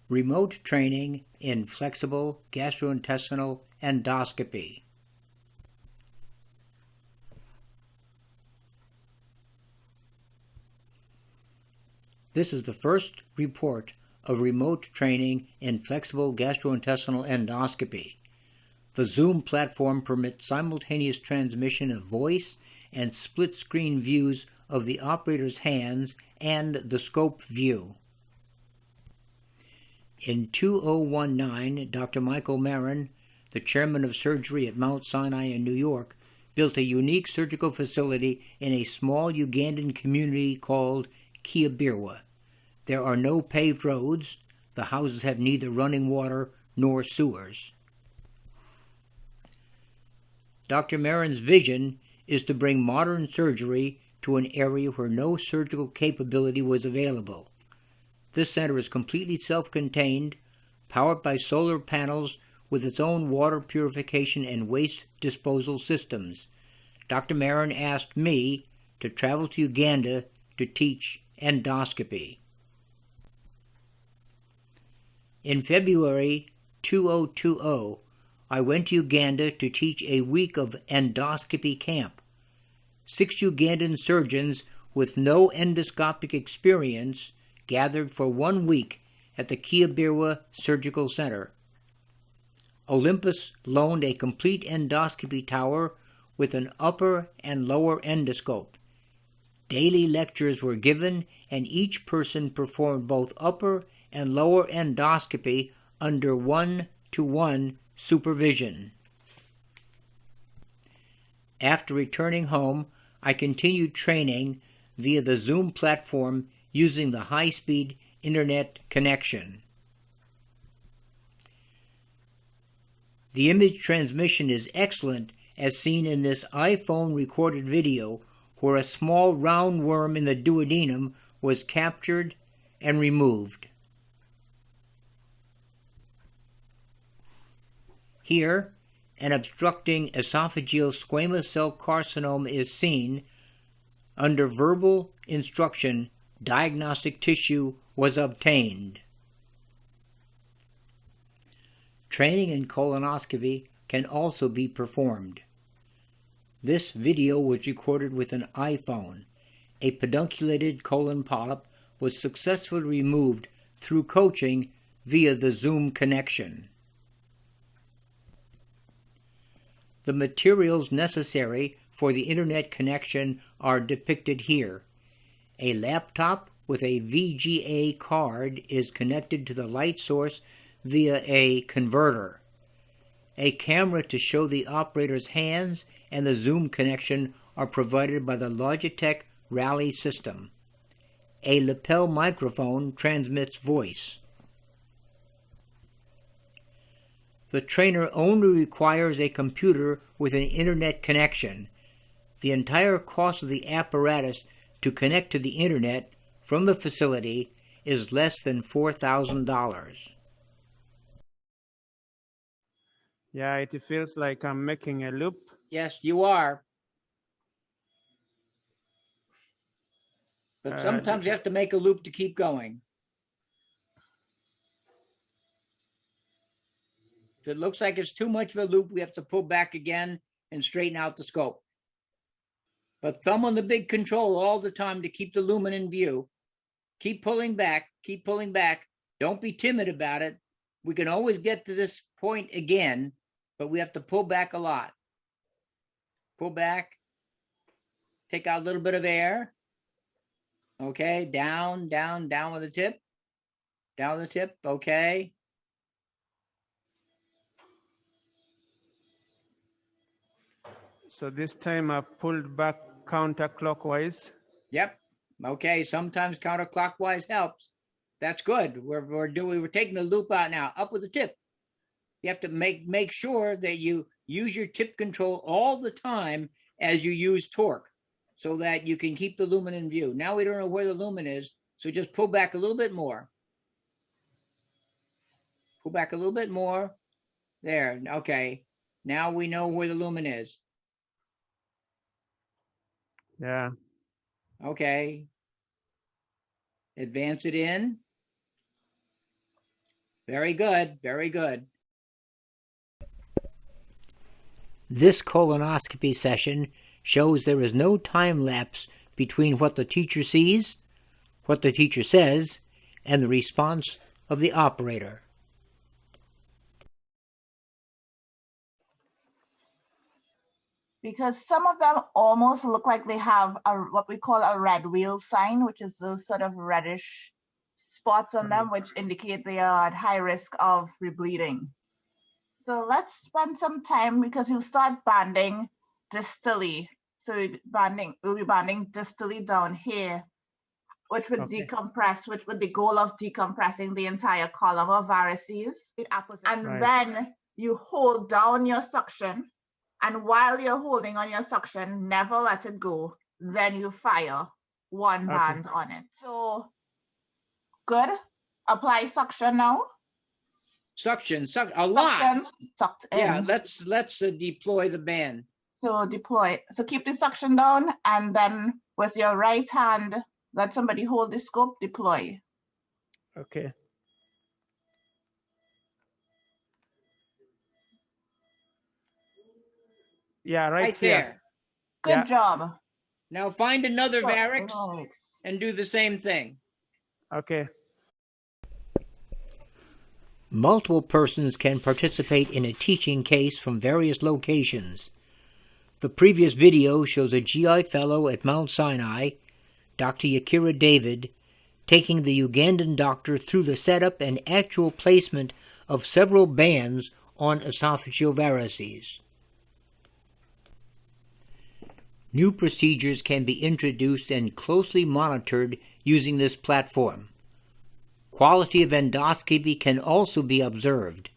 Remote training in flexible gastrointestinal endoscopy. This is the first report of remote training in flexible gastrointestinal endoscopy. The Zoom platform permits simultaneous transmission of voice and split-screen views of the operator's hands and the scope view. In 2019, Dr. Michael Marin, the chairman of surgery at Mount Sinai in New York, built a unique surgical facility in a small Ugandan community called Kiabirwa. There are no paved roads. The houses have neither running water nor sewers. Dr. Marin's vision is to bring modern surgery to an area where no surgical capability was available. This center is completely self-contained, powered by solar panels with its own water purification and waste disposal systems. Dr. Marin asked me to travel to Uganda to teach endoscopy. In February 2020, I went to Uganda to teach a week of endoscopy camp. 6 Ugandan surgeons with no endoscopic experience gathered for 1 week at the Kiabirwa Surgical Center. Olympus loaned a complete endoscopy tower with an upper and lower endoscope. Daily lectures were given, and each person performed both upper and lower endoscopy under 1-to-1 supervision. After returning home, I continued training via the Zoom platform using the high-speed internet connection. The image transmission is excellent, as seen in this iPhone recorded video, where a small round worm in the duodenum was captured and removed. Here, an obstructing esophageal squamous cell carcinoma is seen. Under verbal instruction, diagnostic tissue was obtained. Training in colonoscopy can also be performed. This video was recorded with an iPhone. A pedunculated colon polyp was successfully removed through coaching via the Zoom connection. The materials necessary for the internet connection are depicted here. A laptop with a VGA card is connected to the light source via a converter. A camera to show the operator's hands and the Zoom connection are provided by the Logitech Rally system. A lapel microphone transmits voice. The trainer only requires a computer with an internet connection. The entire cost of the apparatus to connect to the internet from the facility is less than $4,000. Yeah, it feels like I'm making a loop. Yes, you are. But sometimes you have to make a loop to keep going. If it looks like it's too much of a loop, we have to pull back again and straighten out the scope. But thumb on the big control all the time to keep the lumen in view. Keep pulling back, keep pulling back. Don't be timid about it. We can always get to this point again, but we have to pull back a lot. Pull back. Take out a little bit of air. Okay, down, down, down with the tip. Down with the tip, okay. So this time I pulled back counterclockwise. Yep. Okay, sometimes counterclockwise helps. That's good. We're taking the loop out now. Up with the tip. You have to make sure that you use your tip control all the time as you use torque, so that you can keep the lumen in view. Now we don't know where the lumen is, so just pull back a little bit more. Pull back a little bit more. There, okay. Now we know where the lumen is. Yeah. Okay. Advance it in. Very good, very good. This colonoscopy session shows there is no time lapse between what the teacher sees, what the teacher says, and the response of the operator. Because some of them almost look like they have what we call a red wheel sign, which is those sort of reddish spots on them, which indicate they are at high risk of rebleeding. So let's spend some time, because we'll start banding distally. So we'll be banding distally down here, which would decompress, which with the goal of decompressing the entire column of varices. And then you hold down your suction. And while you're holding on your suction, never let it go. Then you fire one band on it. So, good. Apply suction now. Suction, a lot. Suction, sucked in. Yeah, let's deploy the band. So deploy. So keep the suction down, and then with your right hand, let somebody hold the scope. Deploy. Okay. Yeah, right here. There. Good job. Now find another varix and do the same thing. Okay. Multiple persons can participate in a teaching case from various locations. The previous video shows a GI fellow at Mount Sinai, Dr. Yakira David, taking the Ugandan doctor through the setup and actual placement of several bands on esophageal varices. New procedures can be introduced and closely monitored using this platform. Quality of endoscopy can also be observed.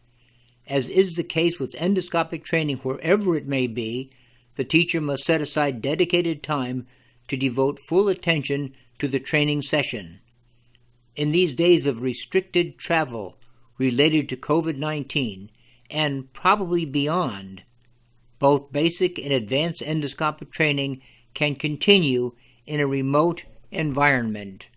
As is the case with endoscopic training wherever it may be, the teacher must set aside dedicated time to devote full attention to the training session. In these days of restricted travel related to COVID-19 and probably beyond, both basic and advanced endoscopic training can continue in a remote environment.